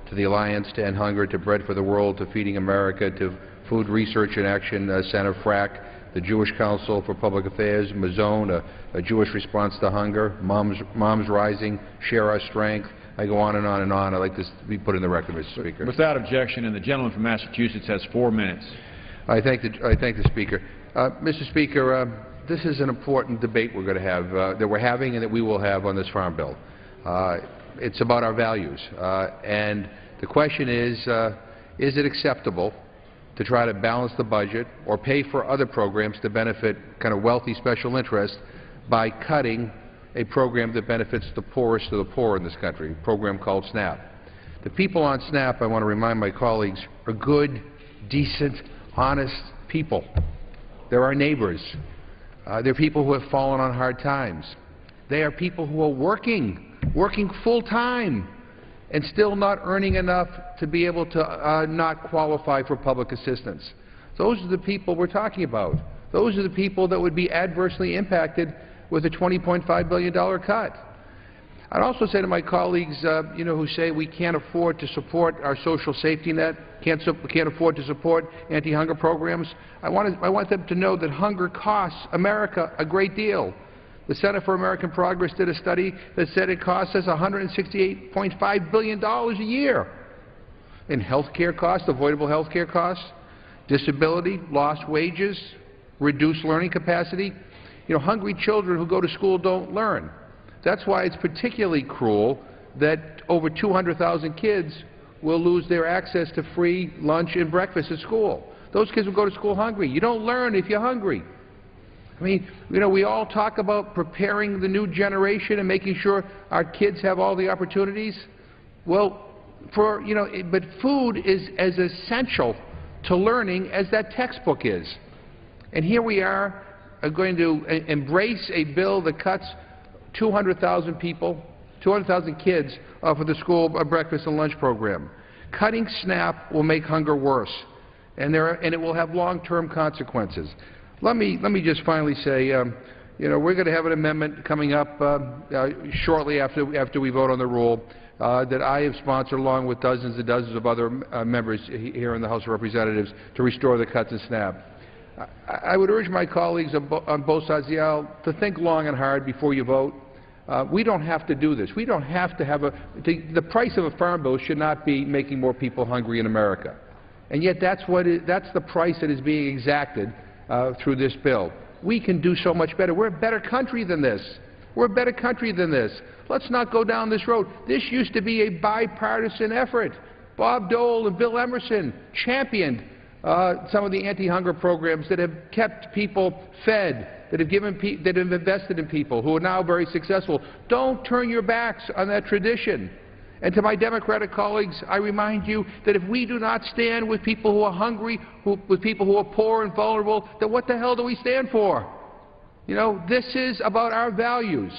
to the Alliance to End Hunger, to Bread for the World, to Feeding America, to Food Research and Action Center, FRAC, the Jewish Council for Public Affairs, Mazone, a Jewish response to hunger, Moms Rising, Share Our Strength. I go on and on and on. I'd like this to be put in the record, Mr. Speaker. Without objection, and the gentleman from Massachusetts has 4 minutes. I thank the Speaker. Mr. Speaker, this is an important debate we're going to have, that we're having and that we will have on this farm bill. It's about our values, and the question is it acceptable to try to balance the budget or pay for other programs to benefit kind of wealthy special interests by cutting a program that benefits the poorest of the poor in this country, a program called SNAP. The people on SNAP, I want to remind my colleagues, are good, decent, honest people. They're our neighbors. They're people who have fallen on hard times. They are people who are working full-time and still not earning enough to be able to not qualify for public assistance. Those are the people we're talking about. Those are the people that would be adversely impacted with a $20.5 billion cut. I'd also say to my colleagues, who say we can't afford to support our social safety net, can't afford to support anti-hunger programs, I want them to know that hunger costs America a great deal. The Center for American Progress did a study that said it costs us $168.5 billion a year in health care costs, avoidable health care costs, disability, lost wages, reduced learning capacity. Hungry children who go to school don't learn. That's why it's particularly cruel that over 200,000 kids will lose their access to free lunch and breakfast at school. Those kids will go to school hungry. You don't learn if you're hungry. I mean, we all talk about preparing the new generation and making sure our kids have all the opportunities. Well, but food is as essential to learning as that textbook is. And here we are going to embrace a bill that cuts 200,000 people, 200,000 kids off of the school breakfast and lunch program. Cutting SNAP will make hunger worse, and it will have long-term consequences. Let me just finally say, we're going to have an amendment coming up shortly after we vote on the rule that I have sponsored along with dozens and dozens of other members here in the House of Representatives to restore the cuts in SNAP. I would urge my colleagues on both sides of the aisle to think long and hard before you vote. We don't have to do this. We don't have to have the price of a farm bill should not be making more people hungry in America. And yet that's the price that is being exacted through this bill. We can do so much better. We're a better country than this. We're a better country than this. Let's not go down this road. This used to be a bipartisan effort. Bob Dole and Bill Emerson championed some of the anti-hunger programs that have kept people fed, that have invested in people who are now very successful. Don't turn your backs on that tradition. And to my Democratic colleagues, I remind you that if we do not stand with people who are hungry, with people who are poor and vulnerable, then what the hell do we stand for? This is about our values.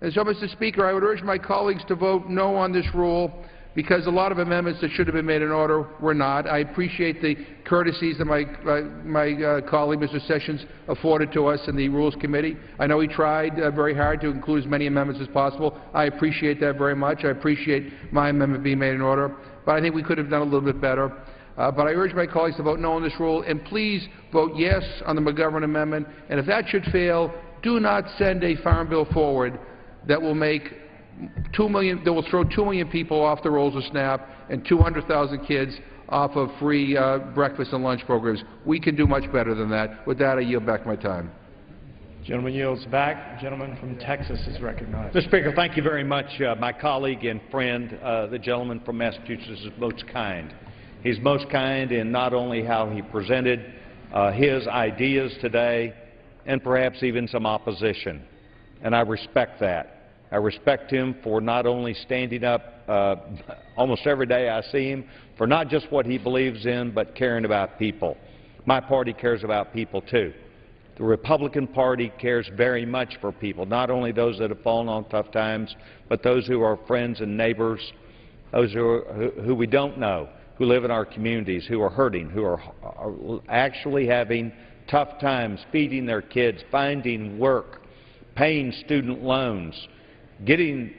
And so, Mr. Speaker, I would urge my colleagues to vote no on this rule, because a lot of amendments that should have been made in order were not. I appreciate the courtesies that my colleague, Mr. Sessions, afforded to us in the Rules Committee. I know he tried very hard to include as many amendments as possible. I appreciate that very much. I appreciate my amendment being made in order. But I think we could have done a little bit better. But I urge my colleagues to vote no on this rule, and please vote yes on the McGovern amendment. And if that should fail, do not send a farm bill forward that will throw 2 million people off the rolls of SNAP and 200,000 kids off of free breakfast and lunch programs. We can do much better than that. With that, I yield back my time. Gentleman yields back. Gentleman from Texas is recognized. Mr. Speaker, thank you very much. My colleague and friend, the gentleman from Massachusetts, is most kind. He's most kind in not only how he presented his ideas today and perhaps even some opposition, and I respect that. I respect him for not only standing up almost every day I see him for not just what he believes in, but caring about people. My party cares about people too. The Republican Party cares very much for people, not only those that have fallen on tough times, but those who are friends and neighbors, those who we don't know, who live in our communities, who are hurting, who are actually having tough times feeding their kids, finding work, paying student loans, getting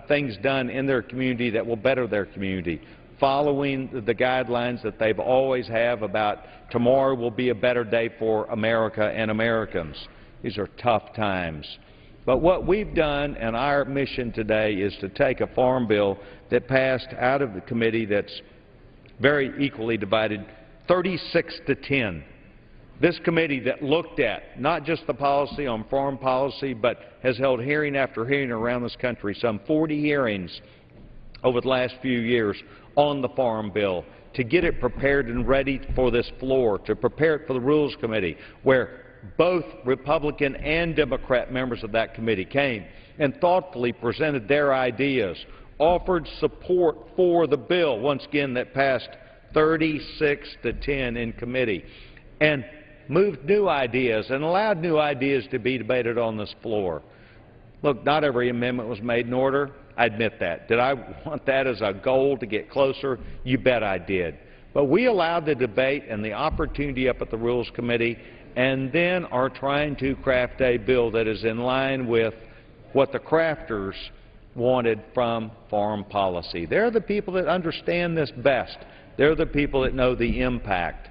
things done in their community that will better their community. following the guidelines that they've always have about tomorrow will be a better day for America and Americans. These are tough times. But what we've done, and our mission today, is to take a farm bill that passed out of the committee that's very equally divided, 36-10. This committee that looked at not just the policy on foreign policy, but has held hearing after hearing around this country, some 40 hearings over the last few years on the farm bill, to get it prepared and ready for this floor, to prepare it for the Rules Committee, where both Republican and Democrat members of that committee came and thoughtfully presented their ideas, offered support for the bill, once again, that passed 36-10 in committee, and moved new ideas and allowed new ideas to be debated on this floor. Look, not every amendment was made in order. I admit that. Did I want that as a goal to get closer? You bet I did. But we allowed the debate and the opportunity up at the Rules Committee, and then are trying to craft a bill that is in line with what the crafters wanted from foreign policy. They're the people that understand this best. They're the people that know the impact.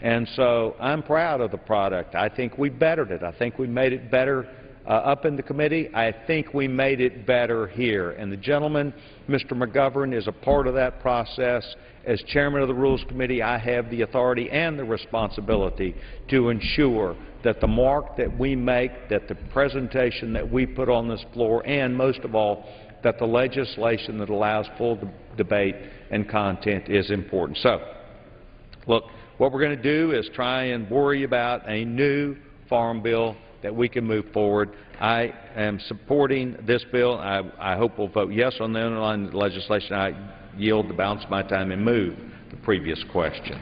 And so I'm proud of the product. I think we bettered it. I think we made it better up in the committee. I think we made it better here. And the gentleman, Mr. McGovern, is a part of that process. As chairman of the Rules Committee, I have the authority and the responsibility to ensure that the mark that we make, that the presentation that we put on this floor, and most of all, that the legislation that allows full debate and content is important. So, look, what we're going to do is try and worry about a new farm bill that we can move forward. I am supporting this bill. I hope we'll vote yes on the underlying legislation. I yield the balance of my time and move the previous question.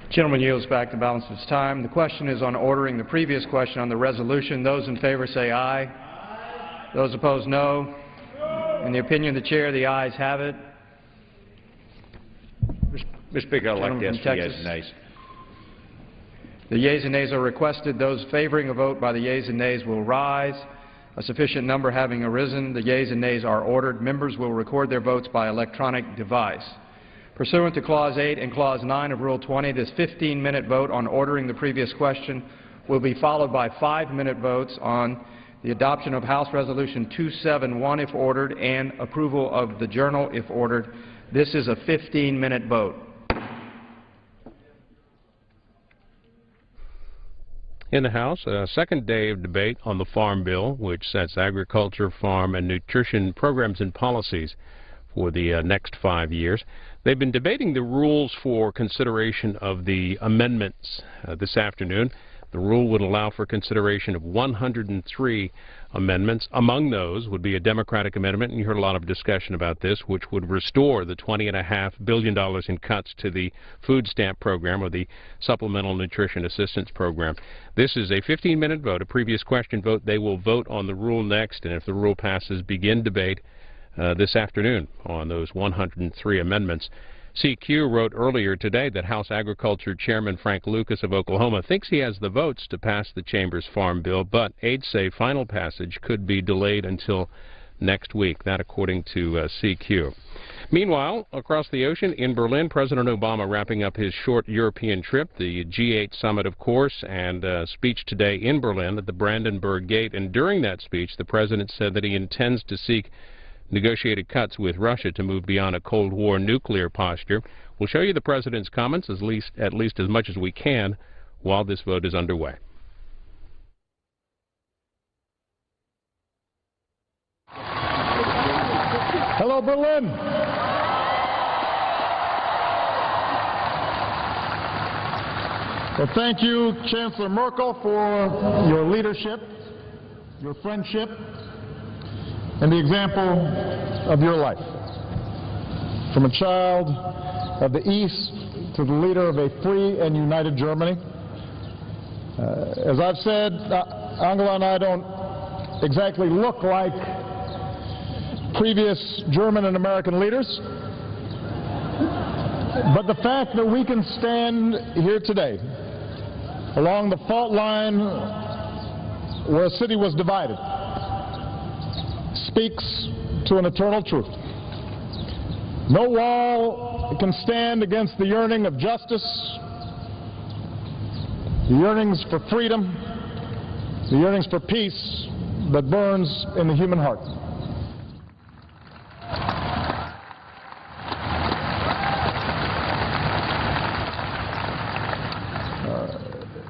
The gentleman yields back the balance of his time. The question is on ordering the previous question on the resolution. Those in favor say aye. Aye. Those opposed, no. In the opinion of the chair, the ayes have it. Mr. Speaker, I'd like to ask for yeas and nays. The yeas and nays are requested. Those favoring a vote by the yeas and nays will rise. A sufficient number having arisen, the yeas and nays are ordered. Members will record their votes by electronic device. Pursuant to Clause 8 and Clause 9 of Rule 20, this 15-minute vote on ordering the previous question will be followed by 5-minute votes on the adoption of House Resolution 271 if ordered and approval of the Journal if ordered. This is a 15-minute vote. In the House, a second day of debate on the Farm Bill, which sets agriculture, farm, and nutrition programs and policies for the next 5 years. They've been debating the rules for consideration of the amendments this afternoon. The rule would allow for consideration of 103 amendments. Among those would be a Democratic amendment, and you heard a lot of discussion about this, which would restore the $20.5 billion in cuts to the food stamp program or the Supplemental Nutrition Assistance Program. This is a 15-minute vote, a previous question vote. They will vote on the rule next, and if the rule passes, begin debate this afternoon on those 103 amendments. CQ wrote earlier today that House Agriculture Chairman Frank Lucas of Oklahoma thinks he has the votes to pass the Chamber's farm bill, but aides say final passage could be delayed until next week. That according to CQ. Meanwhile, across the ocean in Berlin, President Obama wrapping up his short European trip, the G8 summit, of course, and speech today in Berlin at the Brandenburg Gate. And during that speech, the president said that he intends to seek negotiated cuts with Russia to move beyond a Cold War nuclear posture. We'll show you the president's comments at least as much as we can while this vote is underway. Hello, Berlin. Well, thank you, Chancellor Merkel, for your leadership, your friendship, and the example of your life. From a child of the East to the leader of a free and united Germany. As I've said, Angela and I don't exactly look like previous German and American leaders, but the fact that we can stand here today along the fault line where a city was divided speaks to an eternal truth. No wall can stand against the yearning of justice, the yearnings for freedom, the yearnings for peace that burns in the human heart.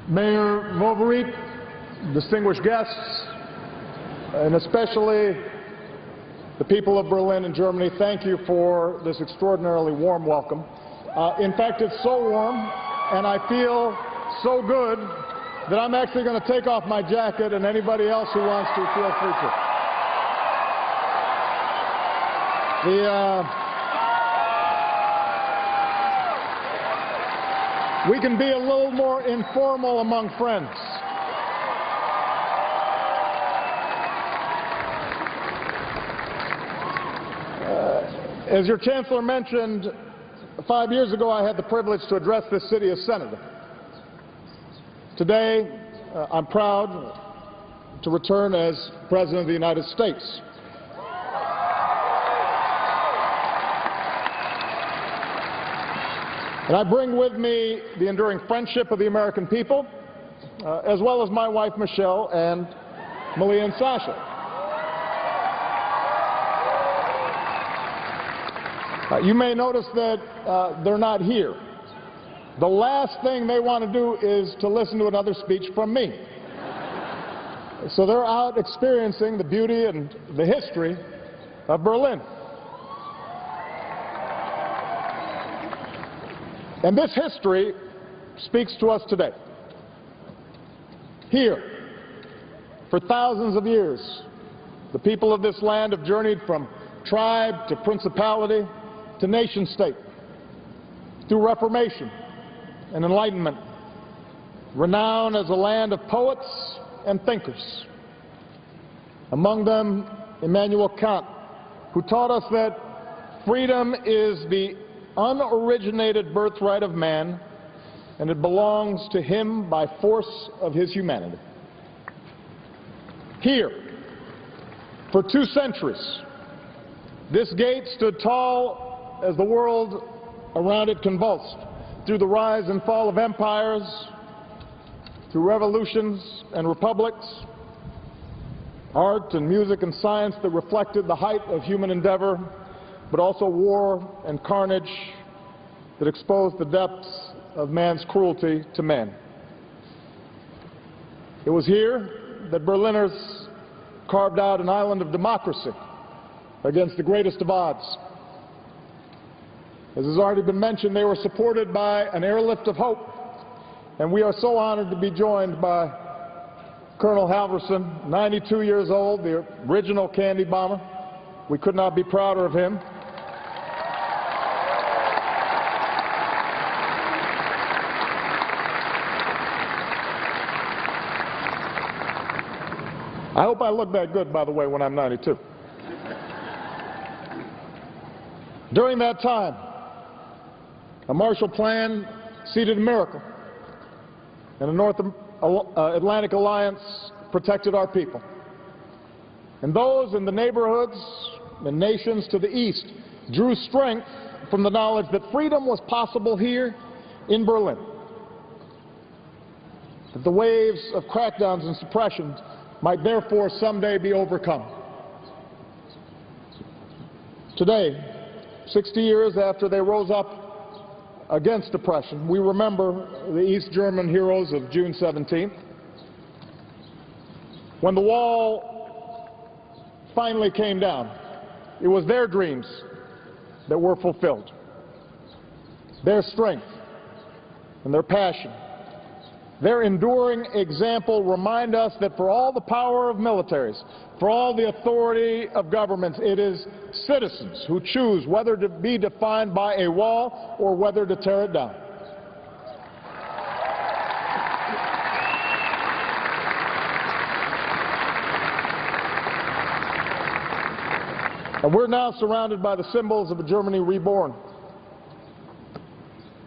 Mayor Vovereet, distinguished guests, and especially the people of Berlin and Germany, thank you for this extraordinarily warm welcome. In fact, it's so warm, and I feel so good that I'm actually going to take off my jacket, and anybody else who wants to, feel free to. We can be a little more informal among friends. As your Chancellor mentioned, 5 years ago I had the privilege to address this city as senator. Today, I'm proud to return as President of the United States. And I bring with me the enduring friendship of the American people, as well as my wife Michelle and Malia and Sasha. You may notice that they're not here. The last thing they want to do is to listen to another speech from me. So they're out experiencing the beauty and the history of Berlin. And this history speaks to us today. Here, for thousands of years, the people of this land have journeyed from tribe to principality to nation state, through Reformation and Enlightenment, renowned as a land of poets and thinkers. Among them, Immanuel Kant, who taught us that freedom is the unoriginated birthright of man, and it belongs to him by force of his humanity. Here, for 2 centuries, this gate stood tall as the world around it convulsed, through the rise and fall of empires, through revolutions and republics, art and music and science that reflected the height of human endeavor, but also war and carnage that exposed the depths of man's cruelty to man. It was here that Berliners carved out an island of democracy against the greatest of odds. As has already been mentioned, they were supported by an airlift of hope, and we are so honored to be joined by Colonel Halverson, 92 years old, the original candy bomber. We could not be prouder of him. I hope I look that good, by the way, when I'm 92. During that time, a Marshall Plan seeded a miracle, and the North Atlantic Alliance protected our people. And those in the neighborhoods and nations to the east drew strength from the knowledge that freedom was possible here in Berlin, that the waves of crackdowns and suppressions might therefore someday be overcome. Today, 60 years after they rose up against oppression, we remember the East German heroes of June 17th. When the wall finally came down, it was their dreams that were fulfilled. Their strength and their passion, their enduring example remind us that for all the power of militaries, for all the authority of governments, it is citizens who choose whether to be defined by a wall or whether to tear it down. And we're now surrounded by the symbols of a Germany reborn.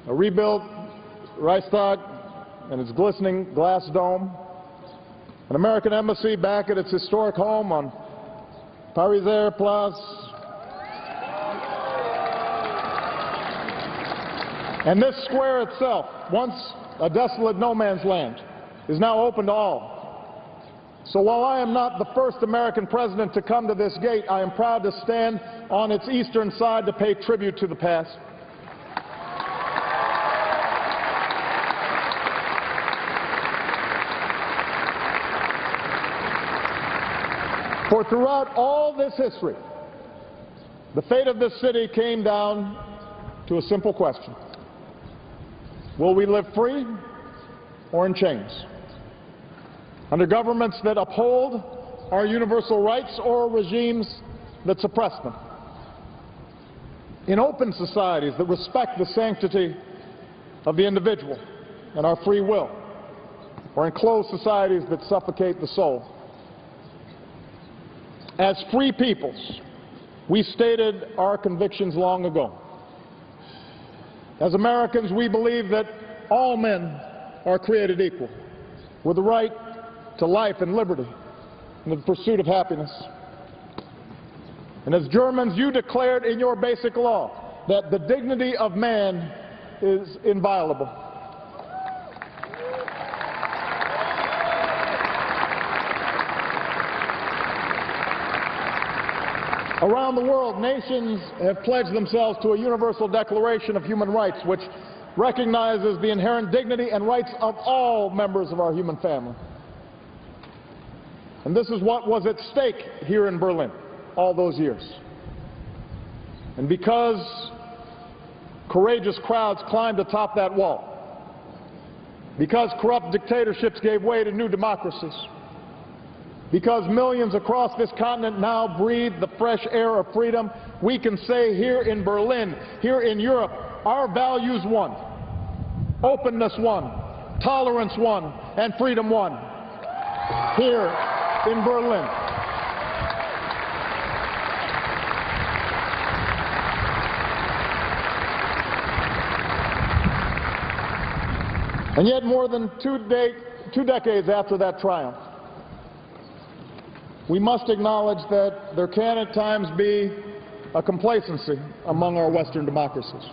A rebuilt Reichstag and its glistening glass dome, an American embassy back at its historic home on Pariser Place, And this square itself, once a desolate no man's land, is now open to all. So while I am not the first American president to come to this gate, I am proud to stand on its eastern side to pay tribute to the past. For throughout all this history, the fate of this city came down to a simple question. Will we live free or in chains? Under governments that uphold our universal rights or regimes that suppress them? In open societies that respect the sanctity of the individual and our free will, or in closed societies that suffocate the soul? As free peoples, we stated our convictions long ago. As Americans, we believe that all men are created equal, with the right to life and liberty and the pursuit of happiness. And as Germans, you declared in your basic law that the dignity of man is inviolable. Around the world, nations have pledged themselves to a universal declaration of human rights, which recognizes the inherent dignity and rights of all members of our human family. And this is what was at stake here in Berlin all those years. And because courageous crowds climbed atop that wall, because corrupt dictatorships gave way to new democracies, because millions across this continent now breathe the fresh air of freedom, we can say here in Berlin, here in Europe, our values won. Openness won, tolerance won, and freedom won. Here in Berlin. And yet more than two decades after that triumph, we must acknowledge that there can at times be a complacency among our Western democracies.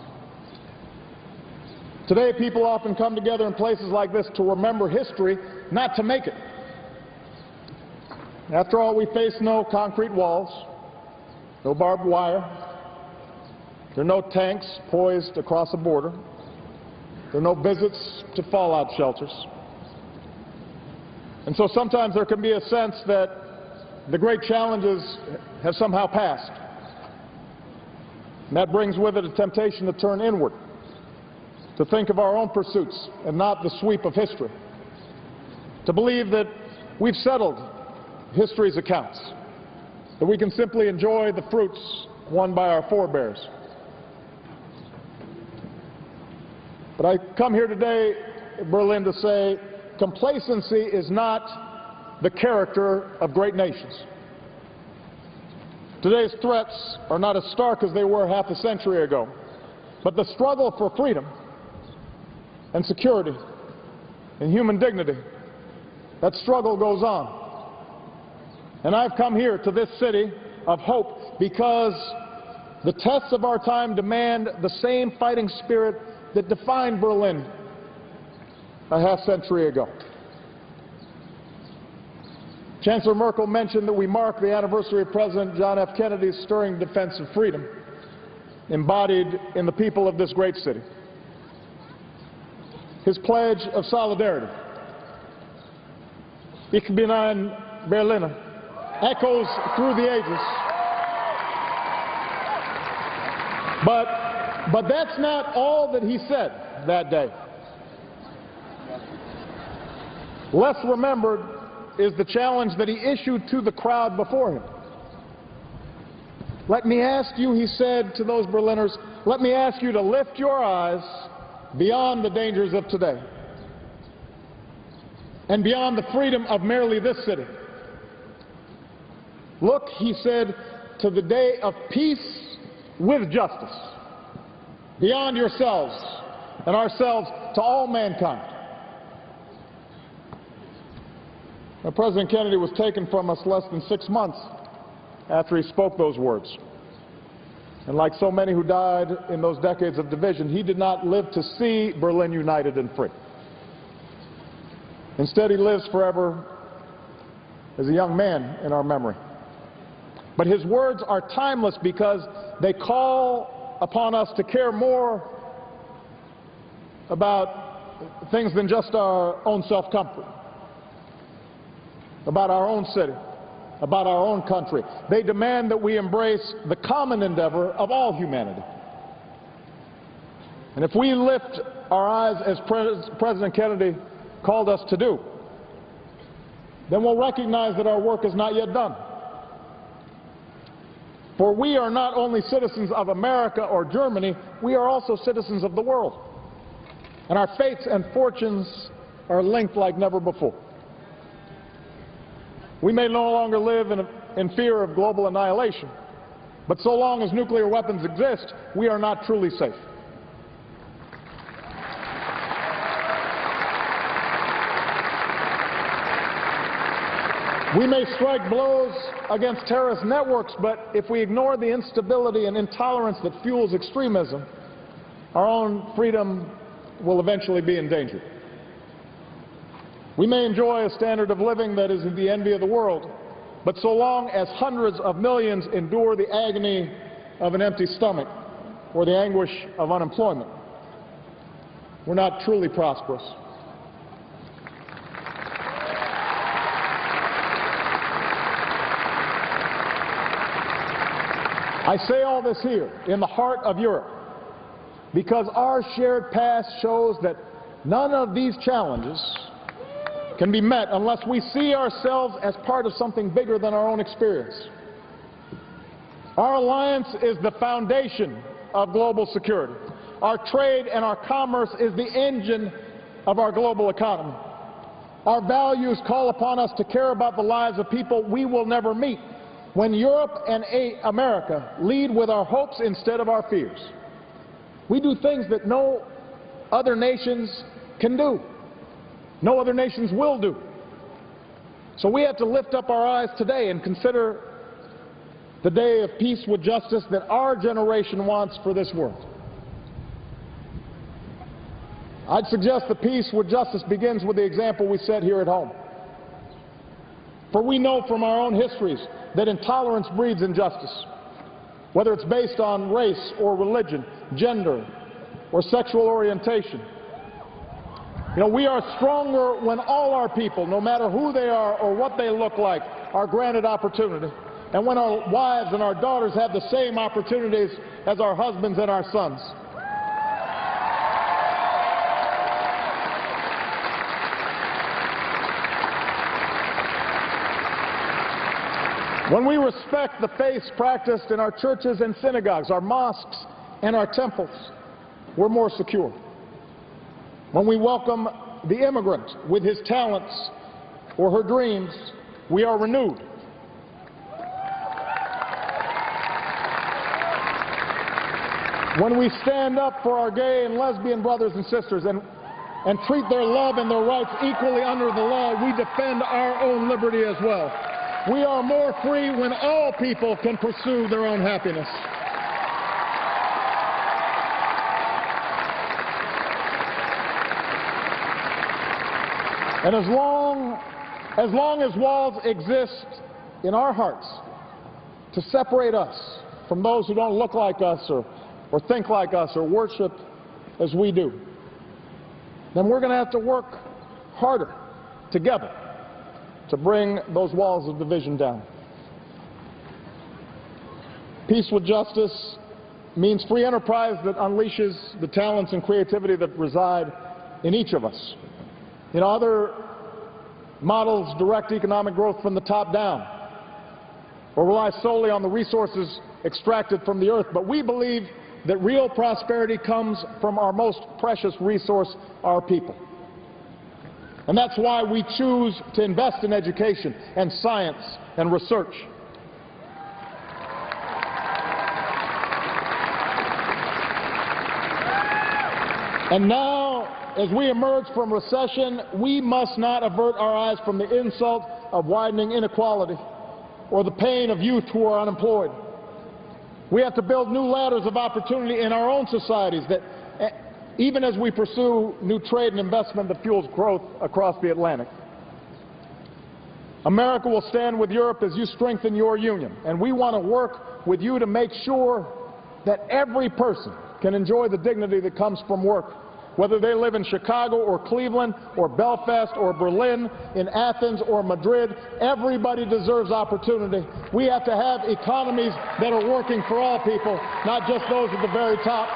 Today, people often come together in places like this to remember history, not to make it. After all, we face no concrete walls, no barbed wire. There are no tanks poised across a border. There are no visits to fallout shelters. And so sometimes there can be a sense that the great challenges have somehow passed. And that brings with it a temptation to turn inward, to think of our own pursuits and not the sweep of history, to believe that we've settled history's accounts, that we can simply enjoy the fruits won by our forebears. But I come here today in Berlin to say complacency is not the character of great nations. Today's threats are not as stark as they were half a century ago, but the struggle for freedom and security and human dignity, that struggle goes on. And I've come here to this city of hope because the tests of our time demand the same fighting spirit that defined Berlin a half-century ago. Chancellor Merkel mentioned that we mark the anniversary of President John F. Kennedy's stirring defense of freedom, embodied in the people of this great city. His pledge of solidarity, Ich bin ein Berliner, echoes through the ages. But that's not all that he said that day. Less remembered is the challenge that he issued to the crowd before him. Let me ask you, he said to those Berliners, let me ask you to lift your eyes beyond the dangers of today and beyond the freedom of merely this city. Look, he said, to the day of peace with justice, beyond yourselves and ourselves to all mankind. Now, President Kennedy was taken from us less than 6 months after he spoke those words. And like so many who died in those decades of division, he did not live to see Berlin united and free. Instead, he lives forever as a young man in our memory. But his words are timeless because they call upon us to care more about things than just our own self-comfort, about our own city, about our own country. They demand that we embrace the common endeavor of all humanity. And if we lift our eyes as President Kennedy called us to do, then we'll recognize that our work is not yet done. For we are not only citizens of America or Germany, we are also citizens of the world. And our fates and fortunes are linked like never before. We may no longer live in fear of global annihilation, but so long as nuclear weapons exist, we are not truly safe. We may strike blows against terrorist networks, but if we ignore the instability and intolerance that fuels extremism, our own freedom will eventually be endangered. We may enjoy a standard of living that is the envy of the world, but so long as hundreds of millions endure the agony of an empty stomach or the anguish of unemployment, we're not truly prosperous. I say all this here, in the heart of Europe, because our shared past shows that none of these challenges can be met unless we see ourselves as part of something bigger than our own experience. Our alliance is the foundation of global security. Our trade and our commerce is the engine of our global economy. Our values call upon us to care about the lives of people we will never meet. When Europe and America lead with our hopes instead of our fears, we do things that no other nations can do. No other nations will do. So we have to lift up our eyes today and consider the day of peace with justice that our generation wants for this world. I'd suggest that peace with justice begins with the example we set here at home. For we know from our own histories that intolerance breeds injustice, whether it's based on race or religion, gender, or sexual orientation. You know, we are stronger when all our people, no matter who they are or what they look like, are granted opportunity. And when our wives and our daughters have the same opportunities as our husbands and our sons. When we respect the faiths practiced in our churches and synagogues, our mosques and our temples, we're more secure. When we welcome the immigrant with his talents or her dreams, we are renewed. When we stand up for our gay and lesbian brothers and sisters and treat their love and their rights equally under the law, we defend our own liberty as well. We are more free when all people can pursue their own happiness. And as long as walls exist in our hearts to separate us from those who don't look like us or think like us or worship as we do, then we're going to have to work harder together to bring those walls of division down. Peace with justice means free enterprise that unleashes the talents and creativity that reside in each of us. You know, other models direct economic growth from the top down or rely solely on the resources extracted from the earth, but we believe that real prosperity comes from our most precious resource, our people. And that's why we choose to invest in education and science and research. And now, as we emerge from recession, we must not avert our eyes from the insult of widening inequality or the pain of youth who are unemployed. We have to build new ladders of opportunity in our own societies that, even as we pursue new trade and investment that fuels growth across the Atlantic. America will stand with Europe as you strengthen your union, and we want to work with you to make sure that every person can enjoy the dignity that comes from work, whether they live in Chicago or Cleveland or Belfast or Berlin, in Athens or Madrid. Everybody deserves opportunity. We have to have economies that are working for all people, not just those at the very top.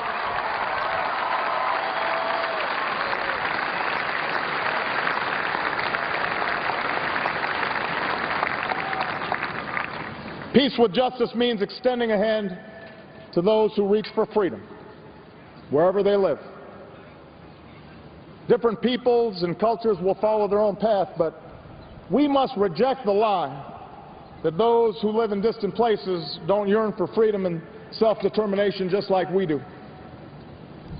Peace with justice means extending a hand to those who reach for freedom, wherever they live. Different peoples and cultures will follow their own path, but we must reject the lie that those who live in distant places don't yearn for freedom and self-determination just like we do,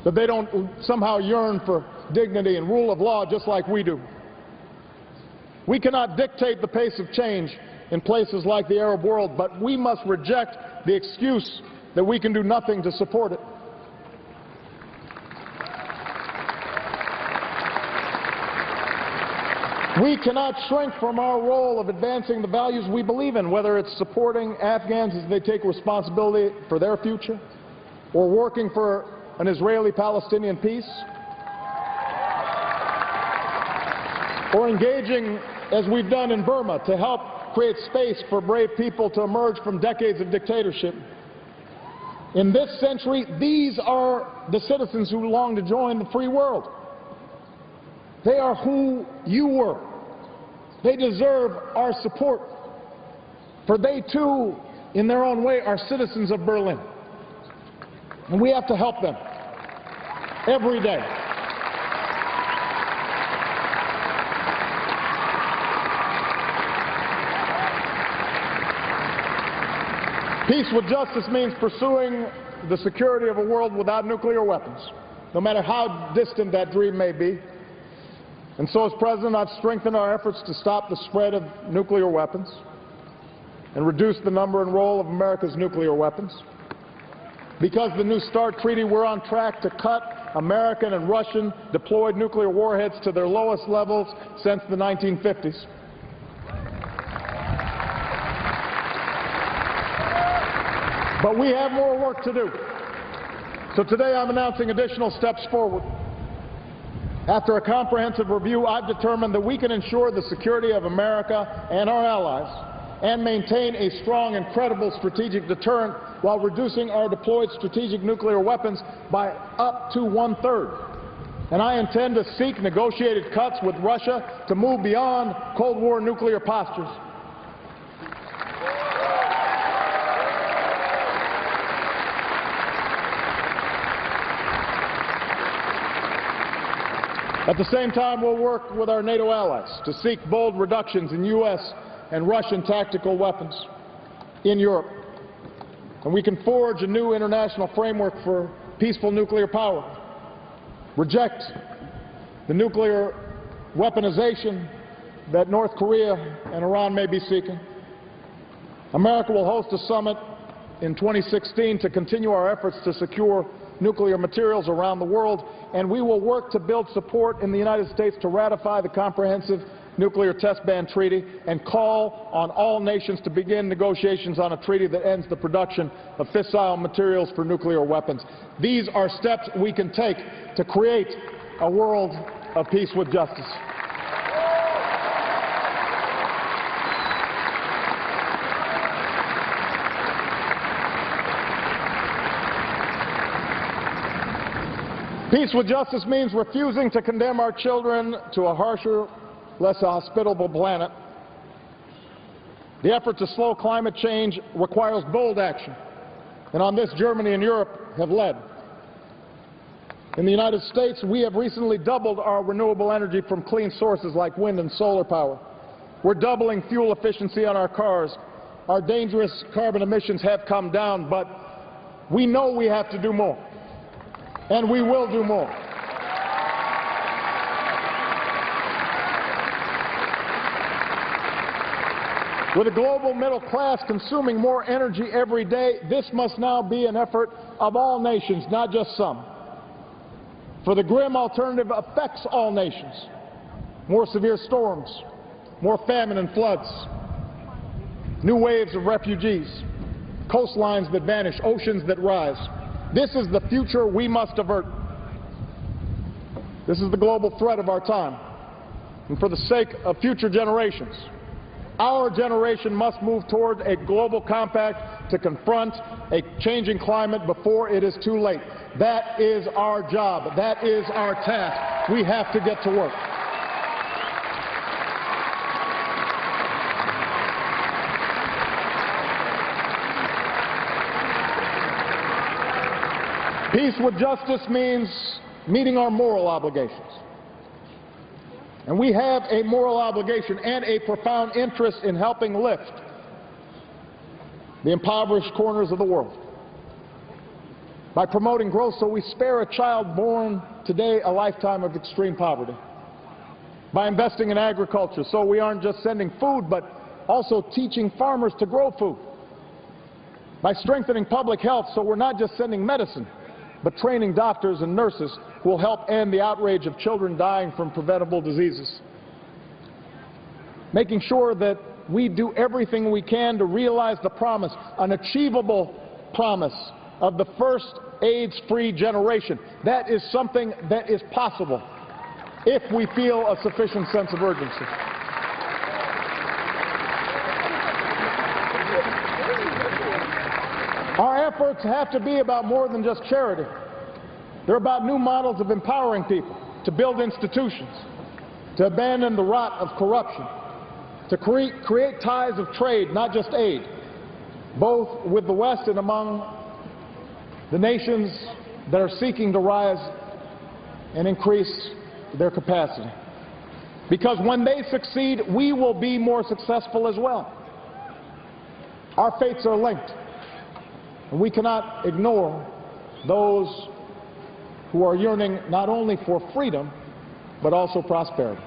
that they don't somehow yearn for dignity and rule of law just like we do. We cannot dictate the pace of change in places like the Arab world, but we must reject the excuse that we can do nothing to support it. We cannot shrink from our role of advancing the values we believe in, whether it's supporting Afghans as they take responsibility for their future, or working for an Israeli-Palestinian peace, or engaging, as we've done in Burma, to help create space for brave people to emerge from decades of dictatorship. In this century, these are the citizens who long to join the free world. They are who you were. They deserve our support, for they too, in their own way, are citizens of Berlin. And we have to help them every day. Peace with justice means pursuing the security of a world without nuclear weapons, no matter how distant that dream may be. And so, as President, I've strengthened our efforts to stop the spread of nuclear weapons and reduce the number and role of America's nuclear weapons. Because of the New START treaty, we're on track to cut American and Russian deployed nuclear warheads to their lowest levels since the 1950s. But we have more work to do. So today I'm announcing additional steps forward. After a comprehensive review, I've determined that we can ensure the security of America and our allies and maintain a strong and credible strategic deterrent while reducing our deployed strategic nuclear weapons by up to 1/3. And I intend to seek negotiated cuts with Russia to move beyond Cold War nuclear postures. At the same time, we'll work with our NATO allies to seek bold reductions in U.S. and Russian tactical weapons in Europe. And we can forge a new international framework for peaceful nuclear power, reject the nuclear weaponization that North Korea and Iran may be seeking. America will host a summit in 2016 to continue our efforts to secure nuclear materials around the world, and we will work to build support in the United States to ratify the Comprehensive Nuclear Test Ban Treaty and call on all nations to begin negotiations on a treaty that ends the production of fissile materials for nuclear weapons. These are steps we can take to create a world of peace with justice. Peace with justice means refusing to condemn our children to a harsher, less hospitable planet. The effort to slow climate change requires bold action, and on this Germany and Europe have led. In the United States, we have recently doubled our renewable energy from clean sources like wind and solar power. We're doubling fuel efficiency on our cars. Our dangerous carbon emissions have come down, but we know we have to do more. And we will do more. With a global middle class consuming more energy every day, this must now be an effort of all nations, not just some. For the grim alternative affects all nations. More severe storms, more famine and floods, new waves of refugees, coastlines that vanish, oceans that rise. This is the future we must avert. This is the global threat of our time. And for the sake of future generations, our generation must move toward a global compact to confront a changing climate before it is too late. That is our job. That is our task. We have to get to work. Peace with justice means meeting our moral obligations. And we have a moral obligation and a profound interest in helping lift the impoverished corners of the world by promoting growth so we spare a child born today a lifetime of extreme poverty, by investing in agriculture so we aren't just sending food but also teaching farmers to grow food, by strengthening public health so we're not just sending medicine but training doctors and nurses who will help end the outrage of children dying from preventable diseases. Making sure that we do everything we can to realize the promise, an achievable promise, of the first AIDS-free generation. That is something that is possible if we feel a sufficient sense of urgency. Our efforts have to be about more than just charity. They're about new models of empowering people to build institutions, to abandon the rot of corruption, to create ties of trade, not just aid, both with the West and among the nations that are seeking to rise and increase their capacity. Because when they succeed, we will be more successful as well. Our fates are linked. And we cannot ignore those who are yearning not only for freedom, but also prosperity.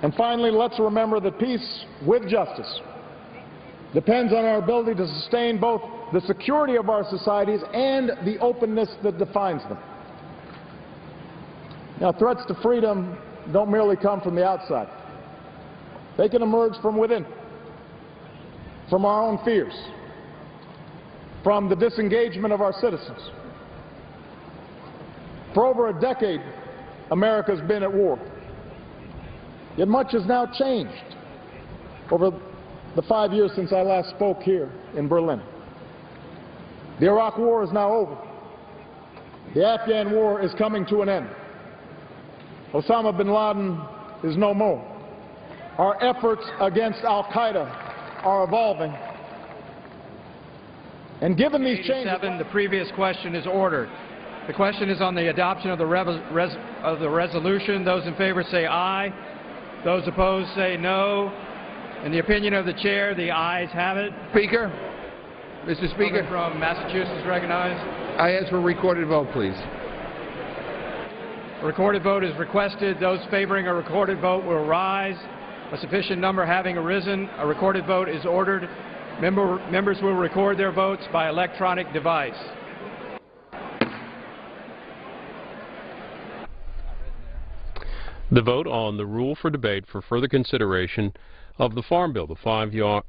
And finally, let's remember that peace with justice depends on our ability to sustain both the security of our societies and the openness that defines them. Now, threats to freedom don't merely come from the outside. They can emerge from within, from our own fears, from the disengagement of our citizens. For over a decade, America's been at war. Yet much has now changed over the 5 years since I last spoke here in Berlin. The Iraq War is now over. The Afghan War is coming to an end. Osama bin Laden is no more. Our efforts against Al-Qaeda are evolving. And given these changes... The previous question is ordered. The question is on the adoption of the resolution. Those in favor say aye. Those opposed say no. In the opinion of the chair, the ayes have it. Speaker, Mr. Speaker. Gentleman from Massachusetts recognized. I ask for a recorded vote, please. A recorded vote is requested. Those favoring a recorded vote will rise. A sufficient number having arisen, a recorded vote is ordered. Members will record their votes by electronic device. The vote on the rule for debate for further consideration of the Farm Bill, the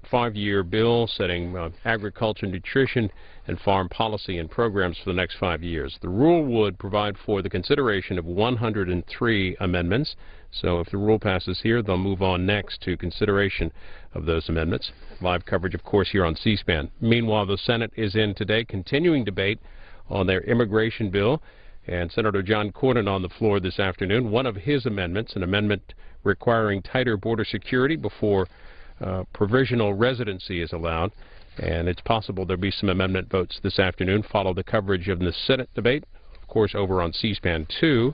five-year bill setting agriculture, nutrition, and farm policy and programs for the next 5 years. The rule would provide for the consideration of 103 amendments. So if the rule passes here, they'll move on next to consideration of those amendments. Live coverage, of course, here on C-SPAN. Meanwhile, the Senate is in today continuing debate on their immigration bill. And Senator John Cornyn on the floor this afternoon. One of his amendments, an amendment requiring tighter border security before provisional residency is allowed. And it's possible there'll be some amendment votes this afternoon. Follow the coverage of the Senate debate, of course, over on C-SPAN 2.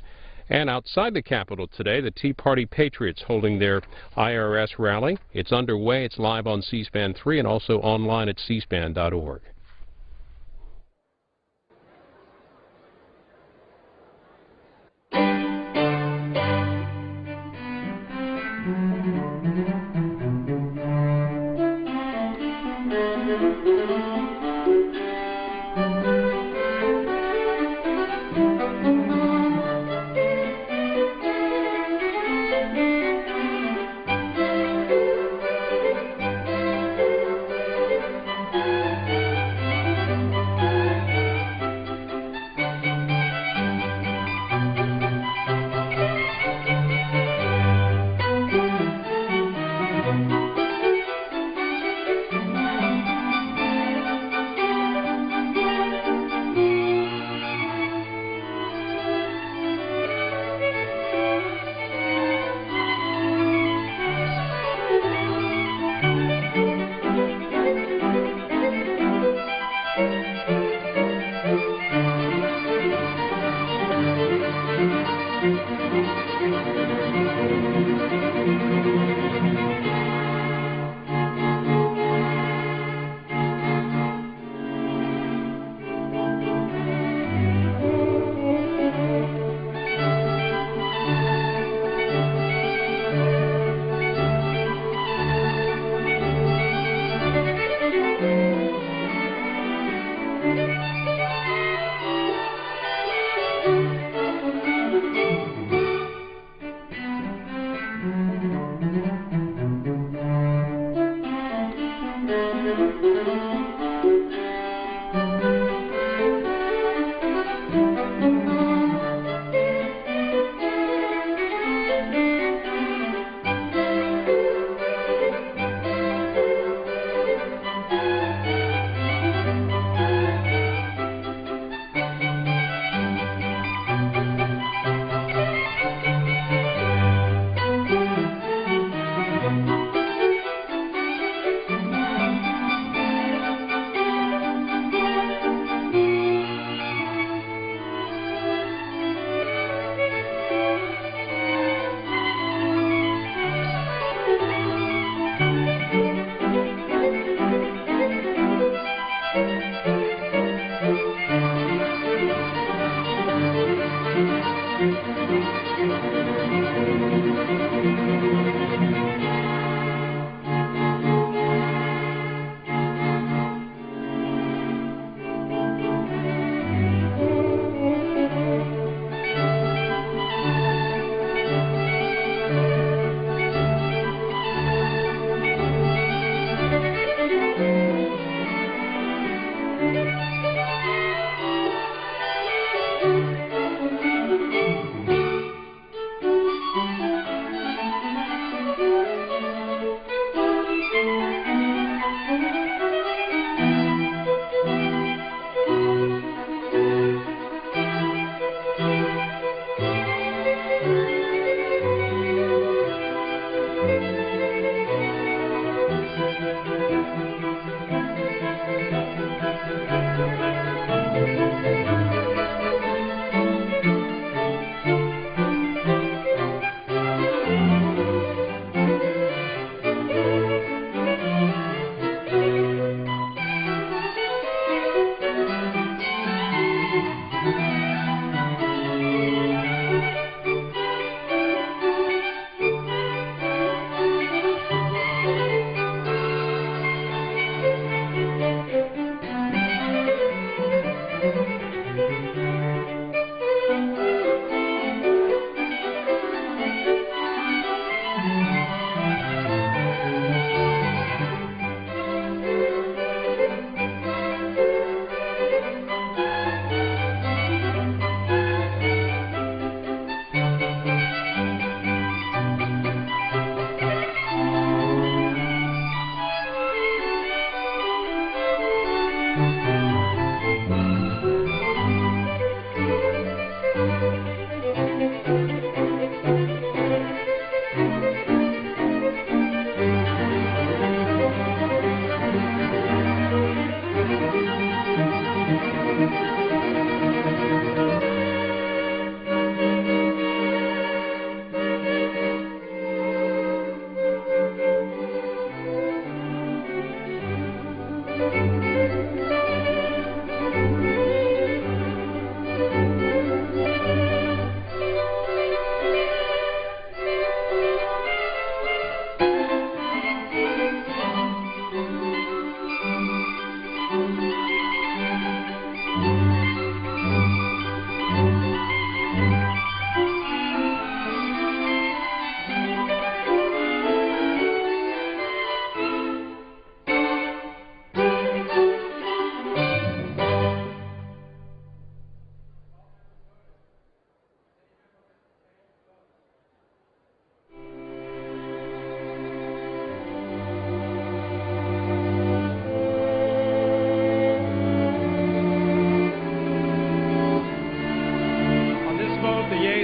And outside the Capitol today, the Tea Party Patriots holding their IRS rally. It's underway. It's live on C-SPAN 3 and also online at cspan.org.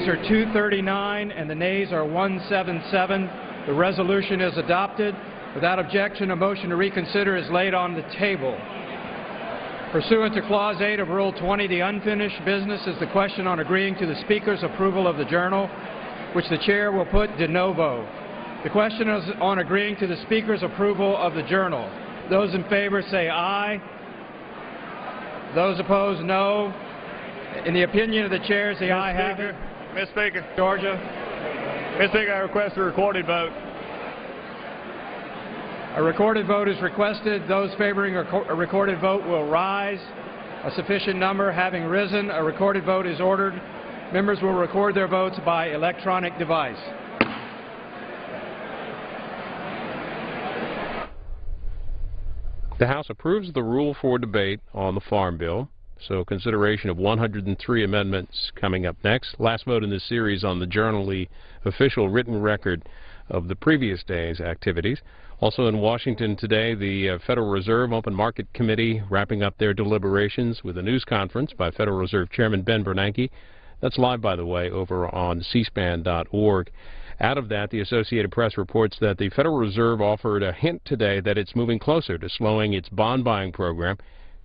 yeas are 239 and the nays are 177. The resolution is adopted. Without objection, a motion to reconsider is laid on the table. Pursuant to Clause 8 of Rule 20, the unfinished business is the question on agreeing to the Speaker's approval of the Journal, which the Chair will put de novo. The question is on agreeing to the Speaker's approval of the Journal. Those in favor say aye. Those opposed, no. In the opinion of the Chair, the aye have it. Mr. Speaker. Georgia. Mr. Speaker, I request a recorded vote. A recorded vote is requested. Those favoring a recorded vote will rise. A sufficient number having risen, a recorded vote is ordered. Members will record their votes by electronic device. The House approves the rule for debate on the Farm Bill, so consideration of 103 amendments coming up next. Last vote in this series on the Journal, the official written record of the previous day's activities. Also in Washington today, the Federal Reserve Open Market Committee wrapping up their deliberations with a news conference by Federal Reserve Chairman Ben Bernanke. That's live, by the way, over on cspan.org. Out of that, the Associated Press reports that the Federal Reserve offered a hint today that it's moving closer to slowing its bond buying program,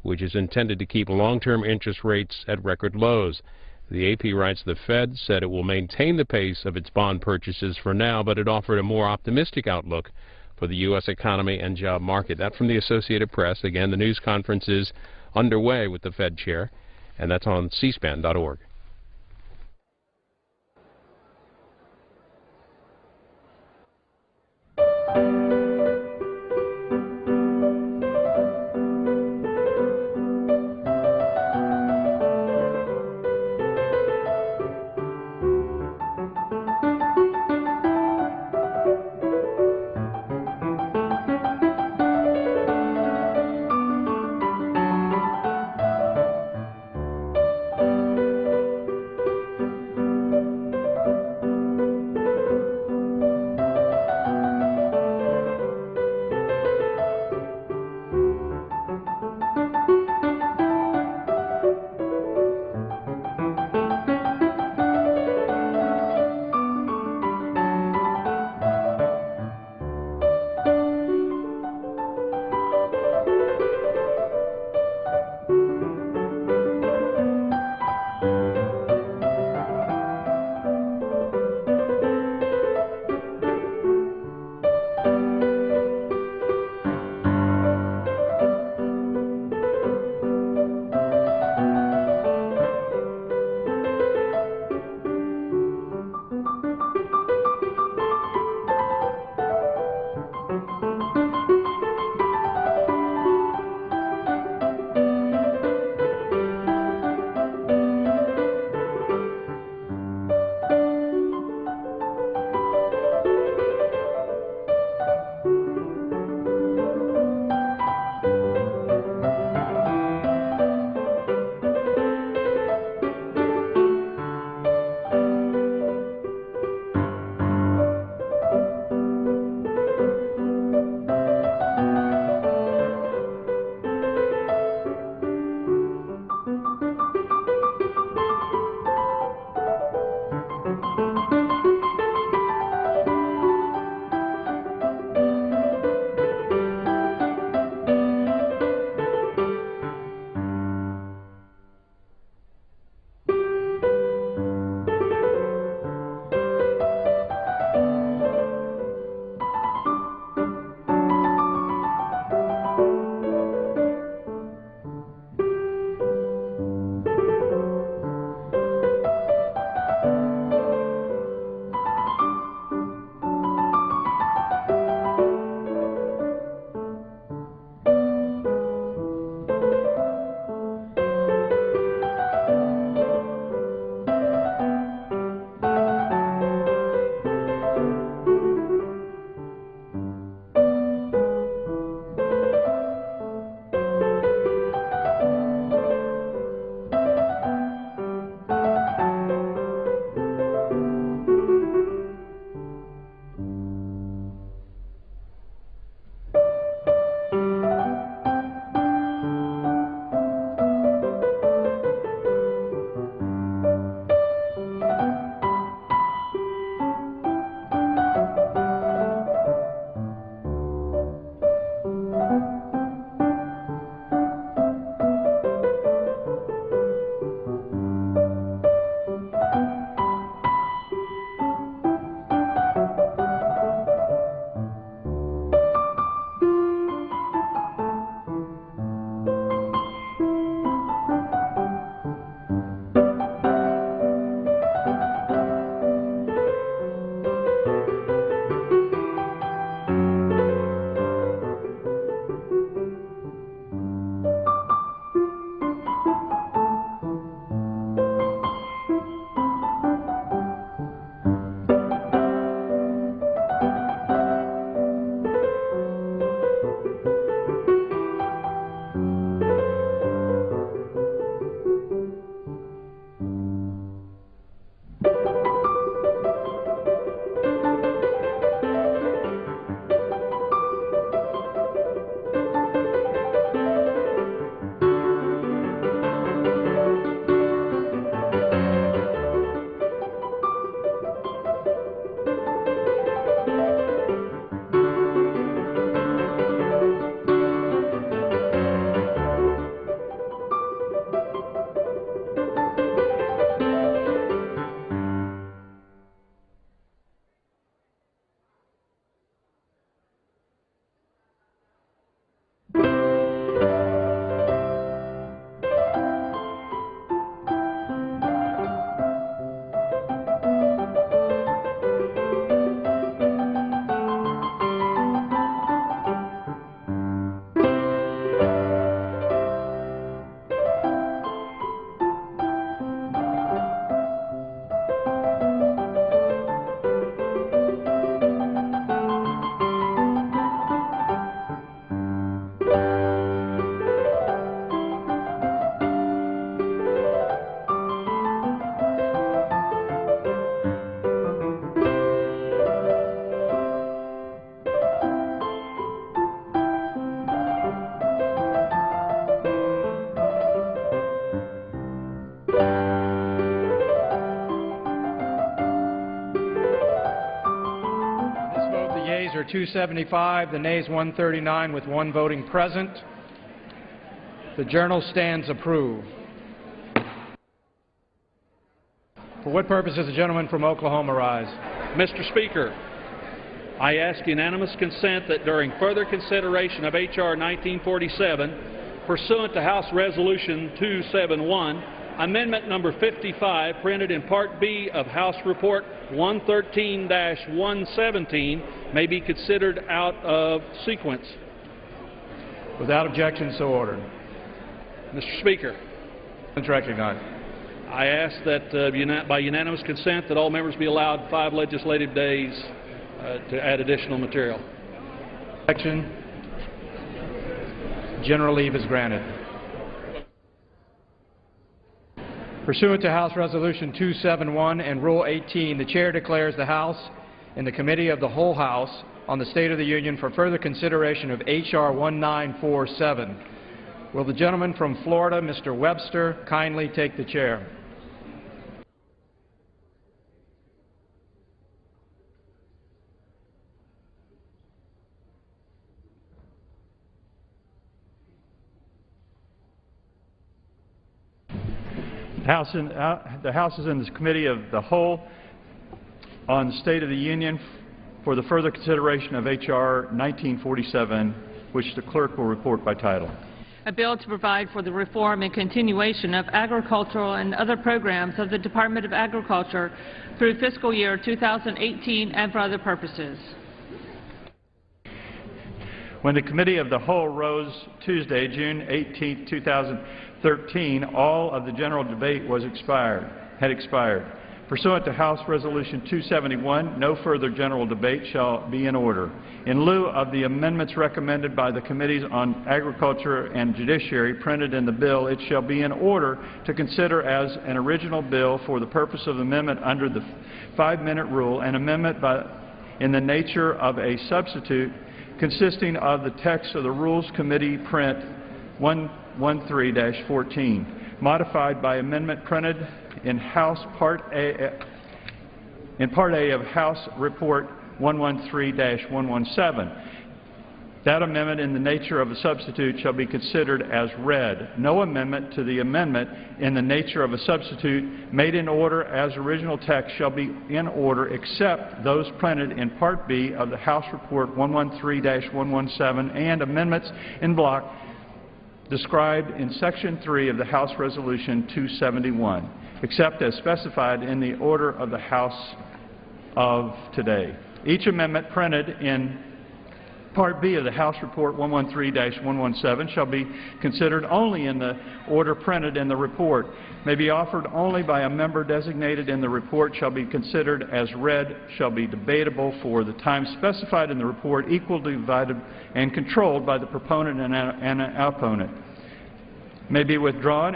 which is intended to keep long-term interest rates at record lows. The AP writes the Fed said it will maintain the pace of its bond purchases for now, but it offered a more optimistic outlook for the U.S. economy and job market. That from the Associated Press. Again, the news conference is underway with the Fed chair, and that's on cspan.org. are 275, the nays 139 with 1 voting present. The journal stands approved. For what purpose does the gentleman from Oklahoma rise? Mr. Speaker, I ask unanimous consent that during further consideration of H.R. 1947, pursuant to House Resolution 271, Amendment number 55, printed in Part B of House Report 113-117, may be considered out of sequence. Without objection, so ordered. Mr. Speaker, It's recognized. I ask that by unanimous consent that all members be allowed 5 legislative days to add additional material. Objection. General leave is granted. Pursuant to House Resolution 271 and Rule 18, the Chair declares the House and the Committee of the Whole House on the State of the Union for further consideration of H.R. 1947. Will the gentleman from Florida, Mr. Webster, kindly take the chair? The House is in this Committee of the Whole on the State of the Union for the further consideration of H.R. 1947, which the clerk will report by title. A bill to provide for the reform and continuation of agricultural and other programs of the Department of Agriculture through fiscal year 2018 and for other purposes. When the Committee of the Whole rose Tuesday, June 18, 2013, all of the general debate had expired. Pursuant to House Resolution 271, no further general debate shall be in order. In lieu of the amendments recommended by the Committees on Agriculture and Judiciary printed in the bill, it shall be in order to consider as an original bill for the purpose of amendment under the 5-minute rule, an amendment in the nature of a substitute consisting of the text of the Rules Committee Print 113-14, modified by amendment printed in Part A of House Report 113-117. That amendment in the nature of a substitute shall be considered as read. No amendment to the amendment in the nature of a substitute made in order as original text shall be in order except those printed in Part B of the House Report 113-117 and amendments in block described in Section 3 of the House Resolution 271, except as specified in the order of the House of today. Each amendment printed in Part B of the House Report 113-117 shall be considered only in the order printed in the report, may be offered only by a member designated in the report, shall be considered as read, shall be debatable for the time specified in the report, equally divided and controlled by the proponent and an opponent, may be withdrawn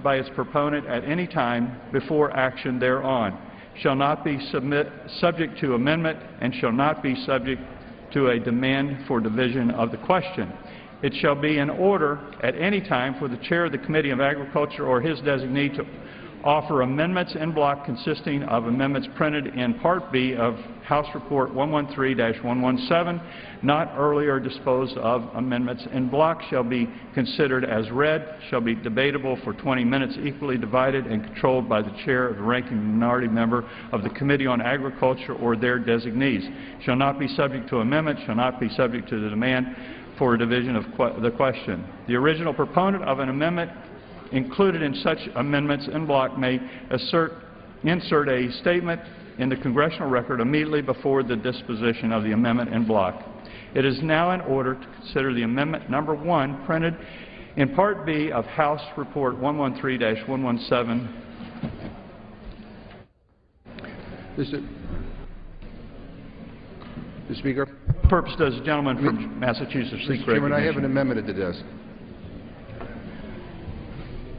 by its proponent at any time before action thereon, shall not be subject to amendment, and shall not be subject to a demand for division of the question. It shall be in order at any time for the Chair of the Committee of Agriculture or his designee to offer amendments in block consisting of amendments printed in Part B of House Report 113-117, not earlier disposed of. Amendments in block shall be considered as read, shall be debatable for 20 minutes, equally divided and controlled by the chair of the ranking minority member of the Committee on Agriculture or their designees, shall not be subject to amendment, shall not be subject to the demand for a division of the question. The original proponent of an amendment included in such amendments in block may insert a statement in the congressional record immediately before the disposition of the amendment in block. It is now in order to consider the amendment number 1 printed in Part B of House Report 113-117. Mr. Speaker. What purpose does the gentleman from Massachusetts seek recognition? Mr. Chairman, I have an amendment at the desk.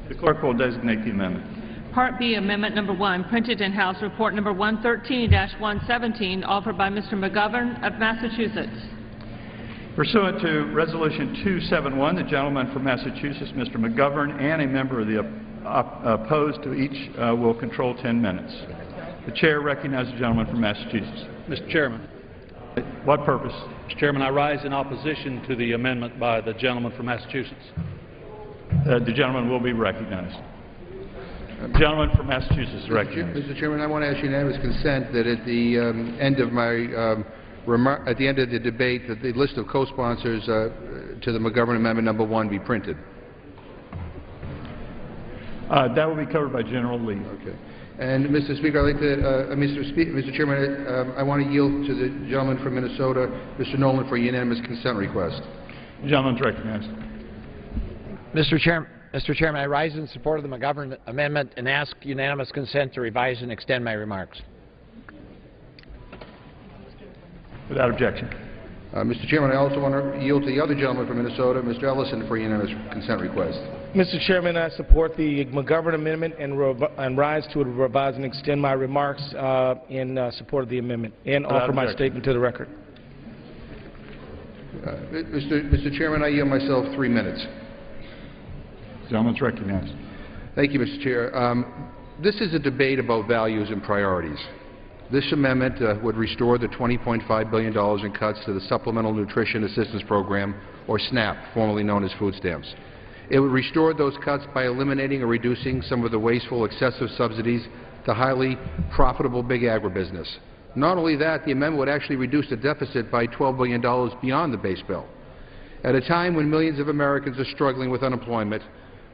The clerk will designate the amendment. Part B, Amendment number 1, printed in House Report number 113-117, offered by Mr. McGovern of Massachusetts. Pursuant to Resolution 271, the gentleman from Massachusetts, Mr. McGovern, and a member of the opposed to each will control 10 minutes. The chair recognizes the gentleman from Massachusetts. Mr. Chairman, What purpose? Mr. Chairman, I rise in opposition to the amendment by the gentleman from Massachusetts. The gentleman will be recognized. Gentleman from Massachusetts is recognized. Mr. Chairman, I want to ask unanimous consent that at the end of my at the end of the debate, that the list of co-sponsors to the McGovern Amendment number 1 be printed. That will be covered by General Lee. Okay. And Mr. Speaker, I'd like to, Mr. Chairman, I want to yield to the gentleman from Minnesota, Mr. Nolan, for a unanimous consent request. The gentleman is recognized. Mr. Chairman, I rise in support of the McGovern Amendment and ask unanimous consent to revise and extend my remarks. Without objection. Mr. Chairman, I also want to yield to the other gentleman from Minnesota, Mr. Ellison, for a unanimous consent request. Mr. Chairman, I support the McGovern Amendment and rise to revise and extend my remarks in support of the amendment and offer my statement to the record. Mr. Chairman, I yield myself 3 minutes. The gentleman is recognized. Thank you, Mr. Chair. This is a debate about values and priorities. This amendment would restore the $20.5 billion in cuts to the Supplemental Nutrition Assistance Program, or SNAP, formerly known as food stamps. It would restore those cuts by eliminating or reducing some of the wasteful, excessive subsidies to highly profitable big agribusiness. Not only that, the amendment would actually reduce the deficit by $12 billion beyond the base bill. At a time when millions of Americans are struggling with unemployment,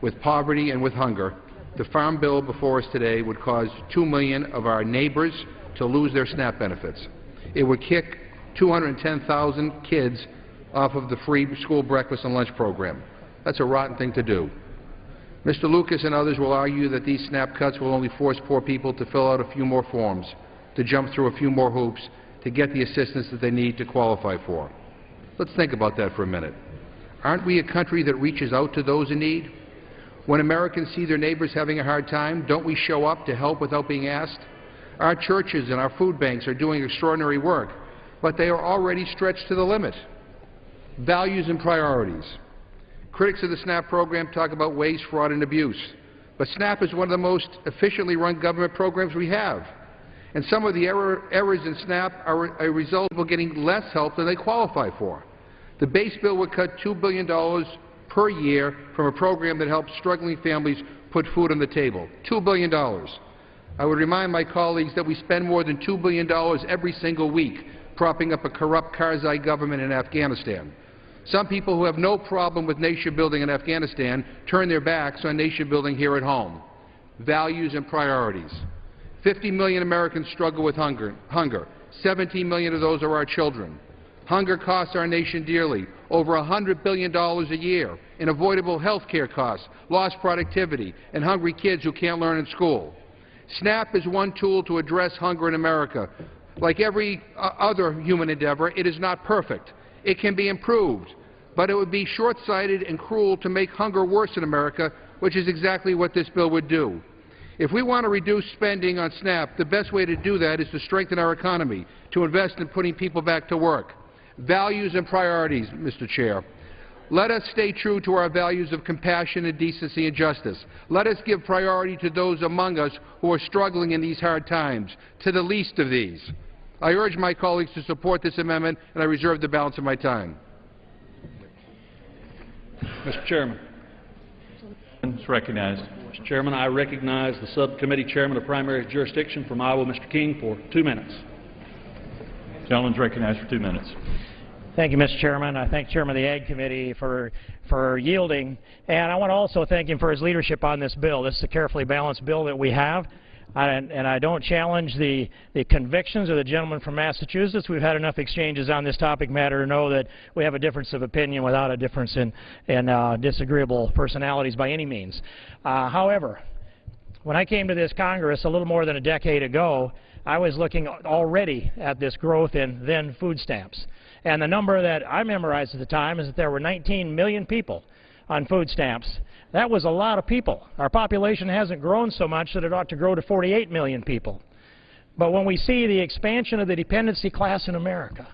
with poverty and with hunger, the Farm Bill before us today would cause 2 million of our neighbors to lose their SNAP benefits. It would kick 210,000 kids off of the free school breakfast and lunch program. That's a rotten thing to do. Mr. Lucas and others will argue that these SNAP cuts will only force poor people to fill out a few more forms, to jump through a few more hoops, to get the assistance that they need to qualify for. Let's think about that for a minute. Aren't we a country that reaches out to those in need? When Americans see their neighbors having a hard time, don't we show up to help without being asked? Our churches and our food banks are doing extraordinary work, but they are already stretched to the limit. Values and priorities. Critics of the SNAP program talk about waste, fraud, and abuse. But SNAP is one of the most efficiently run government programs we have. And some of the errors in SNAP are a result of people getting less help than they qualify for. The base bill would cut $2 billion per year from a program that helps struggling families put food on the table. $2 billion. I would remind my colleagues that we spend more than $2 billion every single week propping up a corrupt Karzai government in Afghanistan. Some people who have no problem with nation building in Afghanistan turn their backs on nation building here at home. Values and priorities. 50 million Americans struggle with hunger. 17 million of those are our children. Hunger costs our nation dearly, over $100 billion a year in avoidable health care costs, lost productivity, and hungry kids who can't learn in school. SNAP is one tool to address hunger in America. Like every other human endeavor, it is not perfect. It can be improved, but it would be short-sighted and cruel to make hunger worse in America, which is exactly what this bill would do. If we want to reduce spending on SNAP, the best way to do that is to strengthen our economy, to invest in putting people back to work. Values and priorities, Mr. Chair. Let us stay true to our values of compassion and decency and justice. Let us give priority to those among us who are struggling in these hard times, to the least of these. I urge my colleagues to support this amendment, and I reserve the balance of my time. Mr. Chairman. It's recognized. Mr. Chairman, I recognize the subcommittee chairman of primary jurisdiction from Iowa, Mr. King, for 2 minutes. The gentleman is recognized for 2 minutes. Thank you, Mr. Chairman. I thank Chairman of the Ag Committee for yielding, and I want to also thank him for his leadership on this bill. This is a carefully balanced bill that we have, and I don't challenge the convictions of the gentleman from Massachusetts. We've had enough exchanges on this topic matter to know that we have a difference of opinion without a difference in disagreeable personalities by any means. However, when I came to this Congress a little more than a decade ago, I was looking already at this growth in then food stamps. And the number that I memorized at the time is that there were 19 million people on food stamps. That was a lot of people. Our population hasn't grown so much that it ought to grow to 48 million people. But when we see the expansion of the dependency class in America,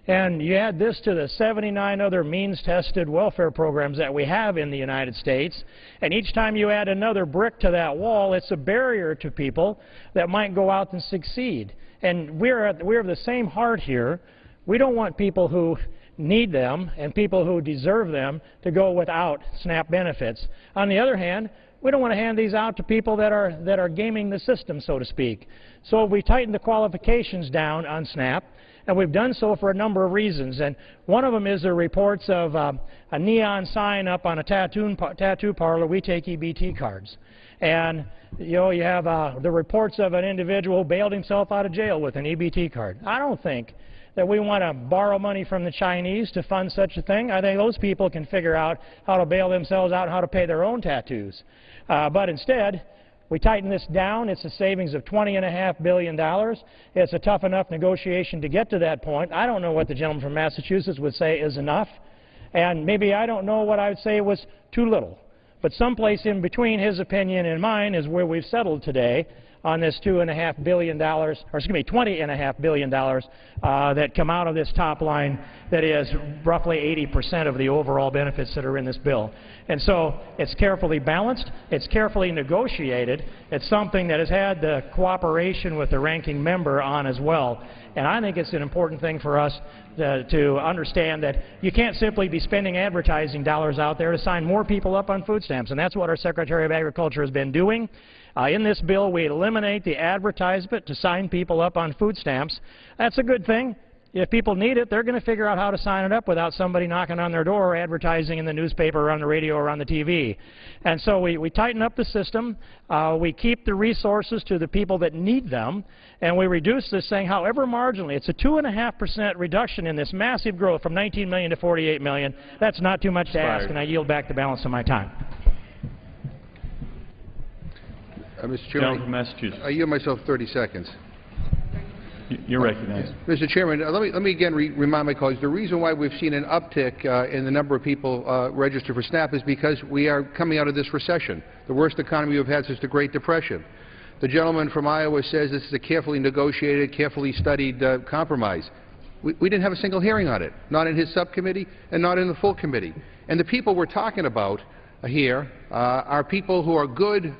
and you add this to the 79 other means-tested welfare programs that we have in the United States, and each time you add another brick to that wall, it's a barrier to people that might go out and succeed. And we're of the same heart here. We don't want people who need them and people who deserve them to go without SNAP benefits. On the other hand, we don't want to hand these out to people that are gaming the system, so to speak. So we tightened the qualifications down on SNAP, and we've done so for a number of reasons. And one of them is the reports of a neon sign up on a tattoo parlor, "We take EBT cards." And you know, you have the reports of an individual who bailed himself out of jail with an EBT card. I don't think that we want to borrow money from the Chinese to fund such a thing. I think those people can figure out how to bail themselves out and how to pay their own tattoos. But instead, we tighten this down. It's a savings of $20.5 billion. It's a tough enough negotiation to get to that point. I don't know what the gentleman from Massachusetts would say is enough, and maybe I don't know what I would say was too little. But someplace in between his opinion and mine is where we've settled today on this $20.5 billion that come out of this top line that is roughly 80% of the overall benefits that are in this bill. And so it's carefully balanced, it's carefully negotiated, it's something that has had the cooperation with the ranking member on as well. And I think it's an important thing for us to understand that you can't simply be spending advertising dollars out there to sign more people up on food stamps, and that's what our Secretary of Agriculture has been doing. In this bill, we eliminate the advertisement to sign people up on food stamps. That's a good thing. If people need it, they're going to figure out how to sign it up without somebody knocking on their door or advertising in the newspaper or on the radio or on the TV. And so we tighten up the system. We keep the resources to the people that need them, and we reduce this thing, however marginally. It's a 2.5% reduction in this massive growth from 19 million to 48 million. That's not too much to ask, and I yield back the balance of my time. Mr. Chairman, from Massachusetts. I yield myself 30 seconds. You're recognized. Mr. Chairman, let me again remind my colleagues, the reason why we've seen an uptick in the number of people registered for SNAP is because we are coming out of this recession, the worst economy we've had since the Great Depression. The gentleman from Iowa says this is a carefully negotiated, carefully studied compromise. We didn't have a single hearing on it, not in his subcommittee and not in the full committee. And the people we're talking about here are people who are good,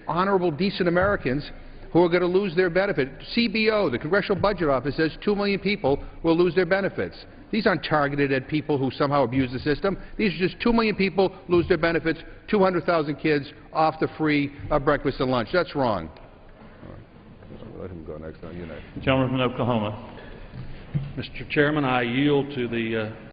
honorable, decent Americans who are going to lose their benefit. CBO, the Congressional Budget Office, says 2 million people will lose their benefits. These aren't targeted at people who somehow abuse the system. These are just 2 million people lose their benefits, 200,000 kids off the free breakfast and lunch. That's wrong. Let him go next. You next. Gentleman from Oklahoma. Mr. Chairman, I yield to the